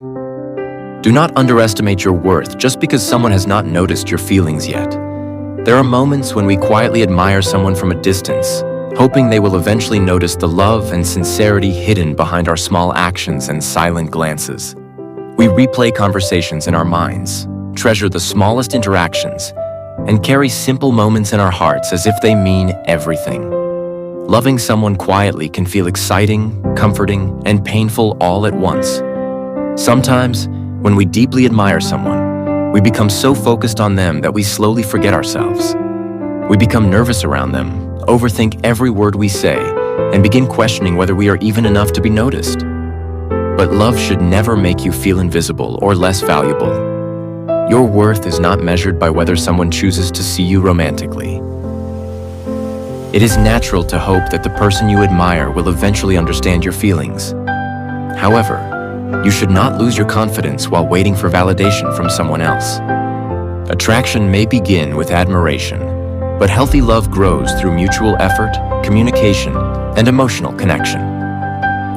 Do not underestimate your worth just because someone has not noticed your feelings yet. There are moments when we quietly admire someone from a distance, hoping they will eventually notice the love and sincerity hidden behind our small actions and silent glances. We replay conversations in our minds, treasure the smallest interactions, and carry simple moments in our hearts as if they mean everything. Loving someone quietly can feel exciting, comforting, and painful all at once. Sometimes, when we deeply admire someone, we become so focused on them that we slowly forget ourselves. We become nervous around them, overthink every word we say, and begin questioning whether we are even enough to be noticed. But love should never make you feel invisible or less valuable. Your worth is not measured by whether someone chooses to see you romantically. It is natural to hope that the person you admire will eventually understand your feelings. However, you should not lose your confidence while waiting for validation from someone else. Attraction may begin with admiration, but healthy love grows through mutual effort, communication, and emotional connection.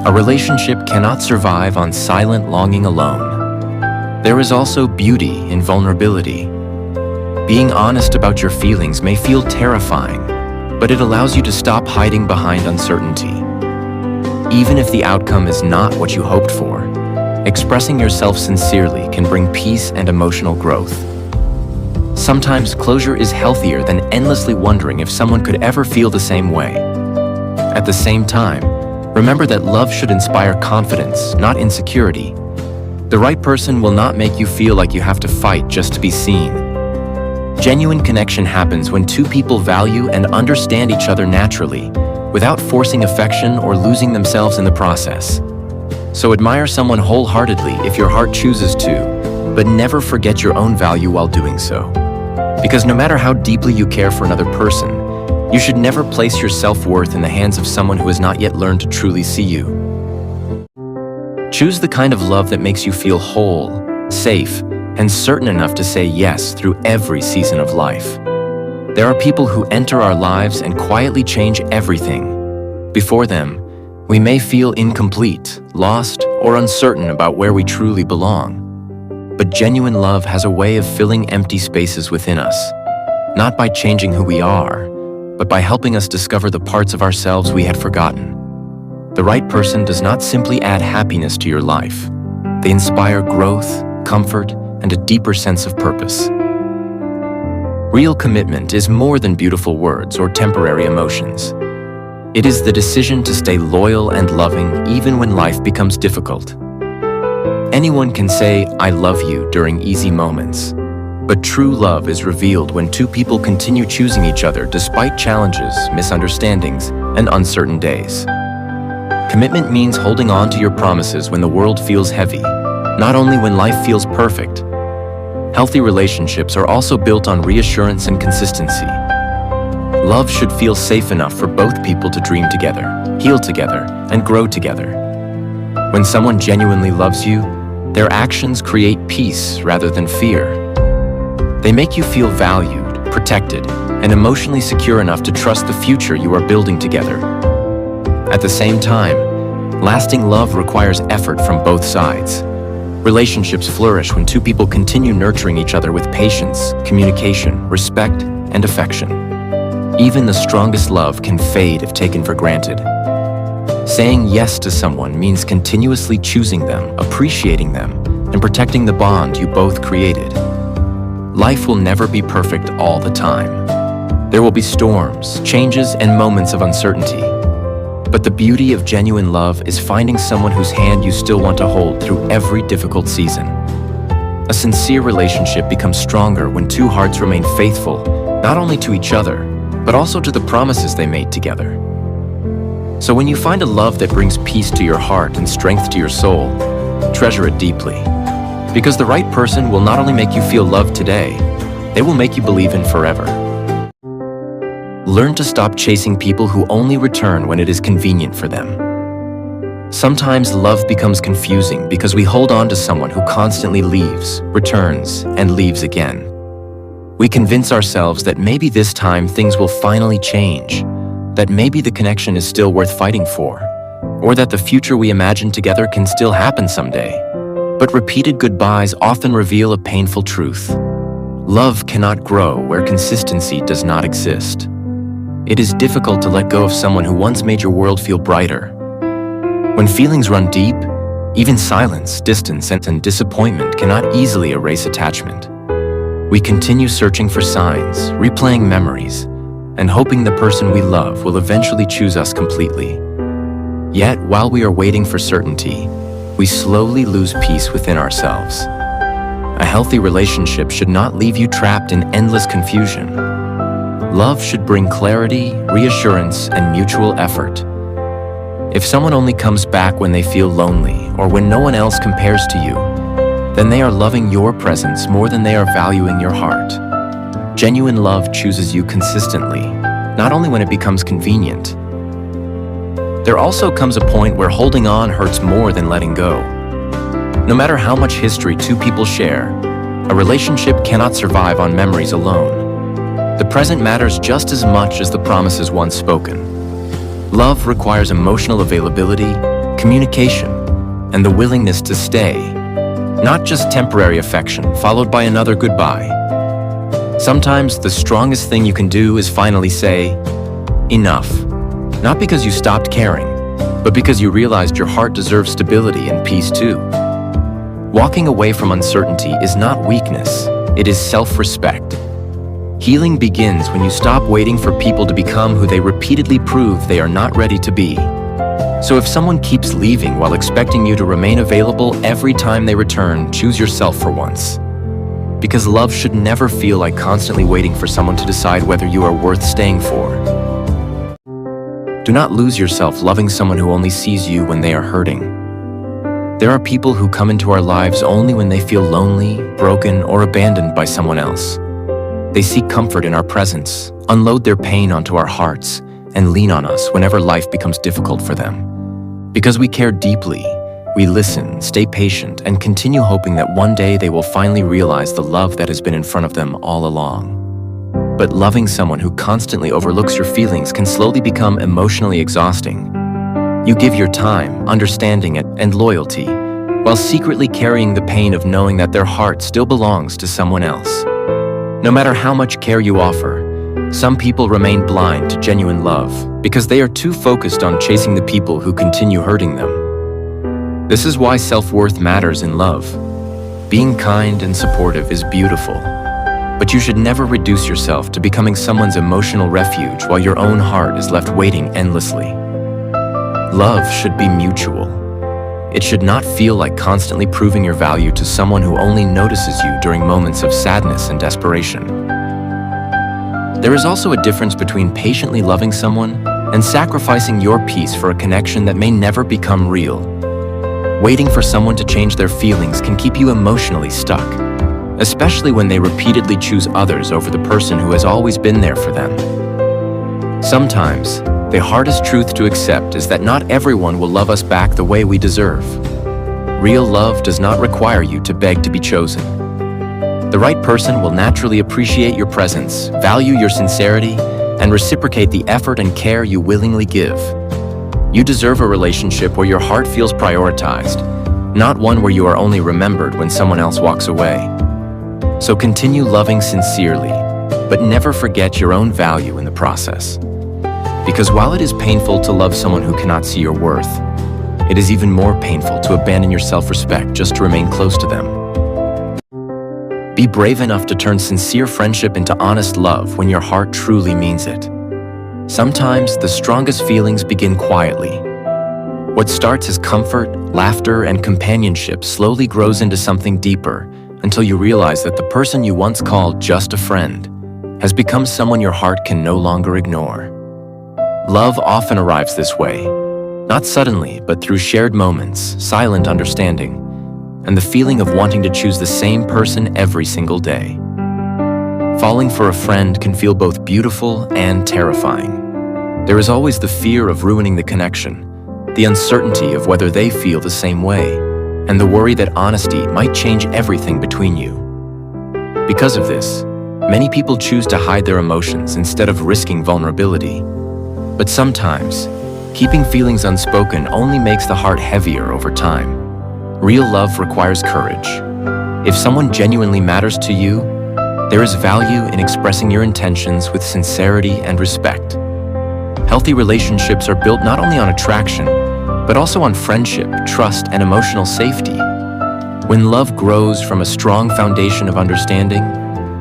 A relationship cannot survive on silent longing alone. There is also beauty in vulnerability. Being honest about your feelings may feel terrifying, but it allows you to stop hiding behind uncertainty. Even if the outcome is not what you hoped for, expressing yourself sincerely can bring peace and emotional growth. Sometimes closure is healthier than endlessly wondering if someone could ever feel the same way. At the same time, remember that love should inspire confidence, not insecurity. The right person will not make you feel like you have to fight just to be seen. Genuine connection happens when two people value and understand each other naturally, without forcing affection or losing themselves in the process. So admire someone wholeheartedly if your heart chooses to, but never forget your own value while doing so. Because no matter how deeply you care for another person, you should never place your self-worth in the hands of someone who has not yet learned to truly see you. Choose the kind of love that makes you feel whole, safe, and certain enough to say yes through every season of life. There are people who enter our lives and quietly change everything. Before them, we may feel incomplete, lost, or uncertain about where we truly belong. But genuine love has a way of filling empty spaces within us, not by changing who we are, but by helping us discover the parts of ourselves we had forgotten. The right person does not simply add happiness to your life. They inspire growth, comfort, and a deeper sense of purpose. Real commitment is more than beautiful words or temporary emotions. It is the decision to stay loyal and loving even when life becomes difficult. Anyone can say, "I love you" during easy moments, but true love is revealed when two people continue choosing each other despite challenges, misunderstandings, and uncertain days. Commitment means holding on to your promises when the world feels heavy, not only when life feels perfect. Healthy relationships are also built on reassurance and consistency. Love should feel safe enough for both people to dream together, heal together, and grow together. When someone genuinely loves you, their actions create peace rather than fear. They make you feel valued, protected, and emotionally secure enough to trust the future you are building together. At the same time, lasting love requires effort from both sides. Relationships flourish when two people continue nurturing each other with patience, communication, respect, and affection. Even the strongest love can fade if taken for granted. Saying yes to someone means continuously choosing them, appreciating them, and protecting the bond you both created. Life will never be perfect all the time. There will be storms, changes, and moments of uncertainty. But the beauty of genuine love is finding someone whose hand you still want to hold through every difficult season. A sincere relationship becomes stronger when two hearts remain faithful, not only to each other, but also to the promises they made together. So when you find a love that brings peace to your heart and strength to your soul, treasure it deeply. Because the right person will not only make you feel loved today, they will make you believe in forever. Learn to stop chasing people who only return when it is convenient for them. Sometimes love becomes confusing because we hold on to someone who constantly leaves, returns, and leaves again. We convince ourselves that maybe this time things will finally change, that maybe the connection is still worth fighting for, or that the future we imagine together can still happen someday. But repeated goodbyes often reveal a painful truth. Love cannot grow where consistency does not exist. It is difficult to let go of someone who once made your world feel brighter. When feelings run deep, even silence, distance, and disappointment cannot easily erase attachment. We continue searching for signs, replaying memories, and hoping the person we love will eventually choose us completely. Yet, while we are waiting for certainty, we slowly lose peace within ourselves. A healthy relationship should not leave you trapped in endless confusion. Love should bring clarity, reassurance, and mutual effort. If someone only comes back when they feel lonely or when no one else compares to you, then they are loving your presence more than they are valuing your heart. Genuine love chooses you consistently, not only when it becomes convenient. There also comes a point where holding on hurts more than letting go. No matter how much history two people share, a relationship cannot survive on memories alone. The present matters just as much as the promises once spoken. Love requires emotional availability, communication, and the willingness to stay, not just temporary affection followed by another goodbye. Sometimes the strongest thing you can do is finally say, enough. Not because you stopped caring, but because you realized your heart deserves stability and peace too. Walking away from uncertainty is not weakness, it is self-respect. Healing begins when you stop waiting for people to become who they repeatedly prove they are not ready to be. So if someone keeps leaving while expecting you to remain available every time they return, choose yourself for once. Because love should never feel like constantly waiting for someone to decide whether you are worth staying for. Do not lose yourself loving someone who only sees you when they are hurting. There are people who come into our lives only when they feel lonely, broken, or abandoned by someone else. They seek comfort in our presence, unload their pain onto our hearts, and lean on us whenever life becomes difficult for them. Because we care deeply, we listen, stay patient, and continue hoping that one day they will finally realize the love that has been in front of them all along. But loving someone who constantly overlooks your feelings can slowly become emotionally exhausting. You give your time, understanding, and loyalty, while secretly carrying the pain of knowing that their heart still belongs to someone else. No matter how much care you offer, some people remain blind to genuine love because they are too focused on chasing the people who continue hurting them. This is why self-worth matters in love. Being kind and supportive is beautiful, but you should never reduce yourself to becoming someone's emotional refuge while your own heart is left waiting endlessly. Love should be mutual. It should not feel like constantly proving your value to someone who only notices you during moments of sadness and desperation. There is also a difference between patiently loving someone and sacrificing your peace for a connection that may never become real. Waiting for someone to change their feelings can keep you emotionally stuck, especially when they repeatedly choose others over the person who has always been there for them. Sometimes, the hardest truth to accept is that not everyone will love us back the way we deserve. Real love does not require you to beg to be chosen. The right person will naturally appreciate your presence, value your sincerity, and reciprocate the effort and care you willingly give. You deserve a relationship where your heart feels prioritized, not one where you are only remembered when someone else walks away. So continue loving sincerely, but never forget your own value in the process. Because while it is painful to love someone who cannot see your worth, it is even more painful to abandon your self-respect just to remain close to them. Be brave enough to turn sincere friendship into honest love when your heart truly means it. Sometimes the strongest feelings begin quietly. What starts as comfort, laughter, and companionship slowly grows into something deeper until you realize that the person you once called just a friend has become someone your heart can no longer ignore. Love often arrives this way, not suddenly, but through shared moments, silent understanding, and the feeling of wanting to choose the same person every single day. Falling for a friend can feel both beautiful and terrifying. There is always the fear of ruining the connection, the uncertainty of whether they feel the same way, and the worry that honesty might change everything between you. Because of this, many people choose to hide their emotions instead of risking vulnerability. But sometimes, keeping feelings unspoken only makes the heart heavier over time. Real love requires courage. If someone genuinely matters to you, there is value in expressing your intentions with sincerity and respect. Healthy relationships are built not only on attraction, but also on friendship, trust, and emotional safety. When love grows from a strong foundation of understanding,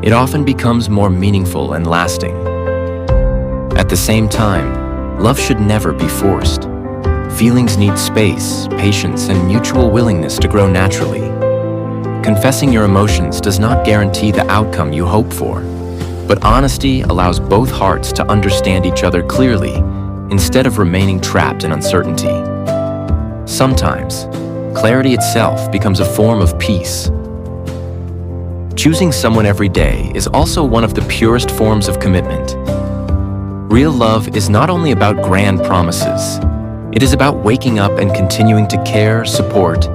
it often becomes more meaningful and lasting. At the same time, love should never be forced. Feelings need space, patience, and mutual willingness to grow naturally. Confessing your emotions does not guarantee the outcome you hope for, but honesty allows both hearts to understand each other clearly instead of remaining trapped in uncertainty. Sometimes, clarity itself becomes a form of peace. Choosing someone every day is also one of the purest forms of commitment. Real love is not only about grand promises. It is about waking up and continuing to care, support,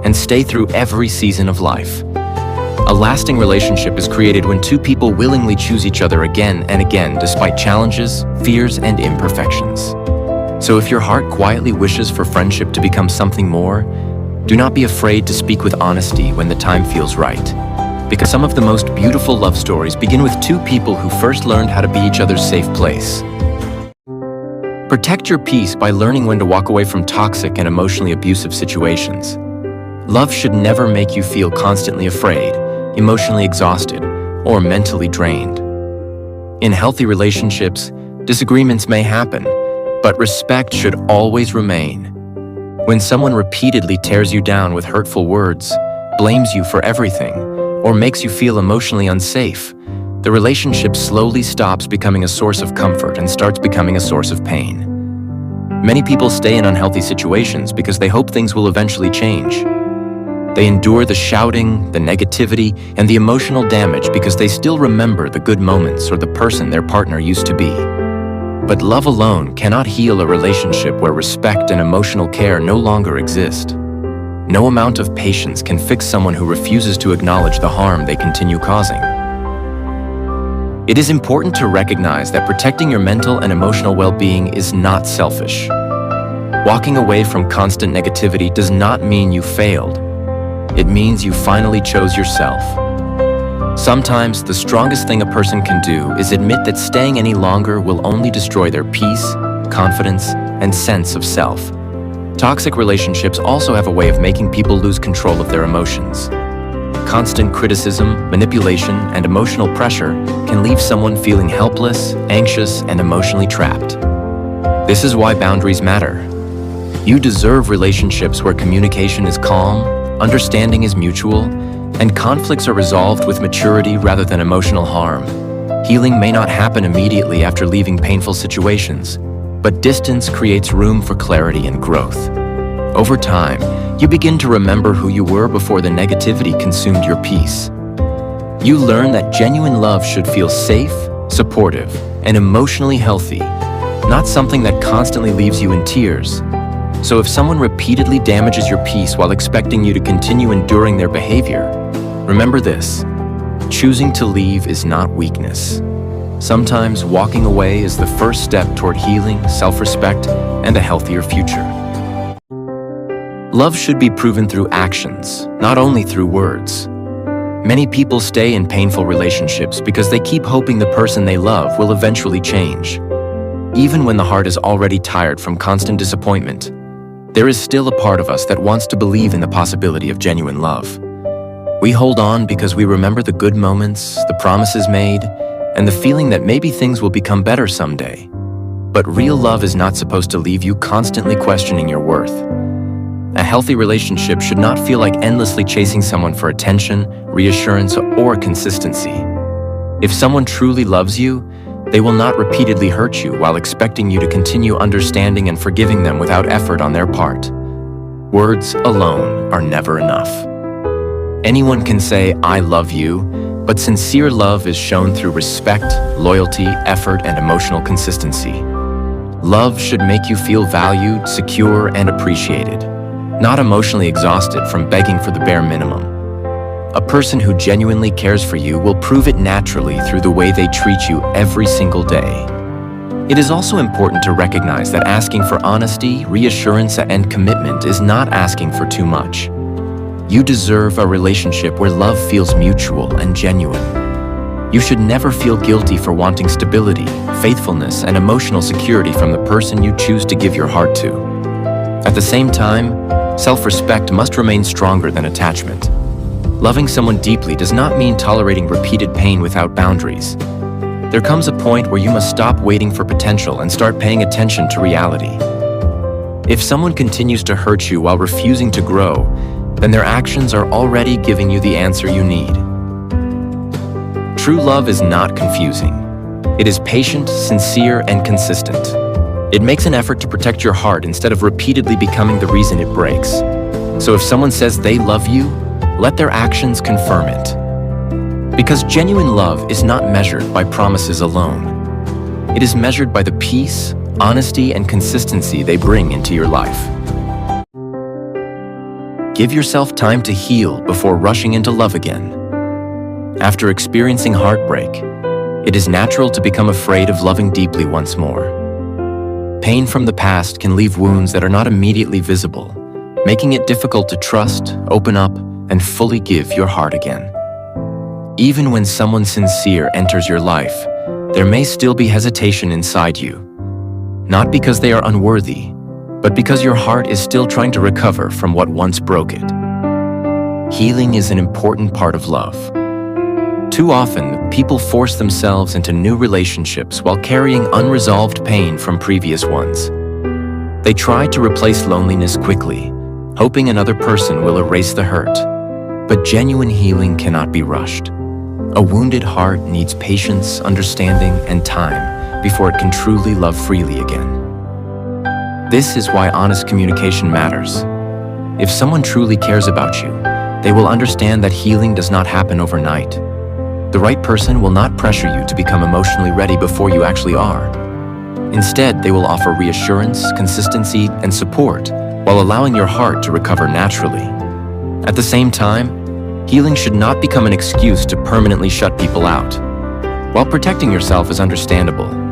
and stay through every season of life. A lasting relationship is created when two people willingly choose each other again and again despite challenges, fears, and imperfections. So if your heart quietly wishes for friendship to become something more, do not be afraid to speak with honesty when the time feels right. Because some of the most beautiful love stories begin with two people who first learned how to be each other's safe place. Protect your peace by learning when to walk away from toxic and emotionally abusive situations. Love should never make you feel constantly afraid, emotionally exhausted, or mentally drained. In healthy relationships, disagreements may happen, but respect should always remain. When someone repeatedly tears you down with hurtful words, blames you for everything, or makes you feel emotionally unsafe, the relationship slowly stops becoming a source of comfort and starts becoming a source of pain. Many people stay in unhealthy situations because they hope things will eventually change. They endure the shouting, the negativity, and the emotional damage because they still remember the good moments or the person their partner used to be. But love alone cannot heal a relationship where respect and emotional care no longer exist. No amount of patience can fix someone who refuses to acknowledge the harm they continue causing. It is important to recognize that protecting your mental and emotional well-being is not selfish. Walking away from constant negativity does not mean you failed. It means you finally chose yourself. Sometimes the strongest thing a person can do is admit that staying any longer will only destroy their peace, confidence, and sense of self. Toxic relationships also have a way of making people lose control of their emotions. Constant criticism, manipulation, and emotional pressure can leave someone feeling helpless, anxious, and emotionally trapped. This is why boundaries matter. You deserve relationships where communication is calm, understanding is mutual, and conflicts are resolved with maturity rather than emotional harm. Healing may not happen immediately after leaving painful situations, but distance creates room for clarity and growth. Over time, you begin to remember who you were before the negativity consumed your peace. You learn that genuine love should feel safe, supportive, and emotionally healthy, not something that constantly leaves you in tears. So if someone repeatedly damages your peace while expecting you to continue enduring their behavior, remember this: choosing to leave is not weakness. Sometimes walking away is the first step toward healing, self-respect, and a healthier future. Love should be proven through actions, not only through words. Many people stay in painful relationships because they keep hoping the person they love will eventually change. Even when the heart is already tired from constant disappointment, there is still a part of us that wants to believe in the possibility of genuine love. We hold on because we remember the good moments, the promises made, and the feeling that maybe things will become better someday. But real love is not supposed to leave you constantly questioning your worth. A healthy relationship should not feel like endlessly chasing someone for attention, reassurance, or consistency. If someone truly loves you, they will not repeatedly hurt you while expecting you to continue understanding and forgiving them without effort on their part. Words alone are never enough. Anyone can say, "I love you," but sincere love is shown through respect, loyalty, effort, and emotional consistency. Love should make you feel valued, secure, and appreciated, not emotionally exhausted from begging for the bare minimum. A person who genuinely cares for you will prove it naturally through the way they treat you every single day. It is also important to recognize that asking for honesty, reassurance, and commitment is not asking for too much. You deserve a relationship where love feels mutual and genuine. You should never feel guilty for wanting stability, faithfulness, and emotional security from the person you choose to give your heart to. At the same time, self-respect must remain stronger than attachment. Loving someone deeply does not mean tolerating repeated pain without boundaries. There comes a point where you must stop waiting for potential and start paying attention to reality. If someone continues to hurt you while refusing to grow, then their actions are already giving you the answer you need. True love is not confusing. It is patient, sincere, and consistent. It makes an effort to protect your heart instead of repeatedly becoming the reason it breaks. So if someone says they love you, let their actions confirm it. Because genuine love is not measured by promises alone. It is measured by the peace, honesty, and consistency they bring into your life. Give yourself time to heal before rushing into love again. After experiencing heartbreak, it is natural to become afraid of loving deeply once more. Pain from the past can leave wounds that are not immediately visible, making it difficult to trust, open up, and fully give your heart again. Even when someone sincere enters your life, there may still be hesitation inside you. Not because they are unworthy, but because your heart is still trying to recover from what once broke it. Healing is an important part of love. Too often, people force themselves into new relationships while carrying unresolved pain from previous ones. They try to replace loneliness quickly, hoping another person will erase the hurt. But genuine healing cannot be rushed. A wounded heart needs patience, understanding, and time before it can truly love freely again. This is why honest communication matters. If someone truly cares about you, they will understand that healing does not happen overnight. The right person will not pressure you to become emotionally ready before you actually are. Instead, they will offer reassurance, consistency, and support while allowing your heart to recover naturally. At the same time, healing should not become an excuse to permanently shut people out. While protecting yourself is understandable,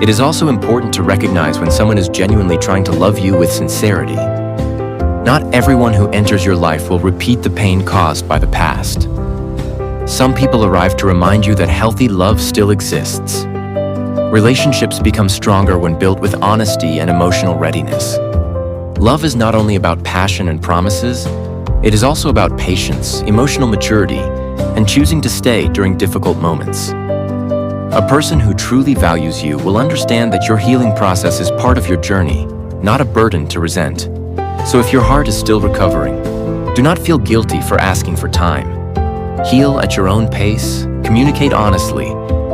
it is also important to recognize when someone is genuinely trying to love you with sincerity. Not everyone who enters your life will repeat the pain caused by the past. Some people arrive to remind you that healthy love still exists. Relationships become stronger when built with honesty and emotional readiness. Love is not only about passion and promises, it is also about patience, emotional maturity, and choosing to stay during difficult moments. A person who truly values you will understand that your healing process is part of your journey, not a burden to resent. So if your heart is still recovering, do not feel guilty for asking for time. Heal at your own pace, communicate honestly,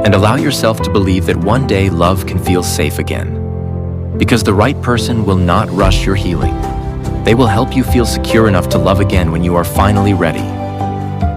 and allow yourself to believe that one day love can feel safe again. Because the right person will not rush your healing. They will help you feel secure enough to love again when you are finally ready.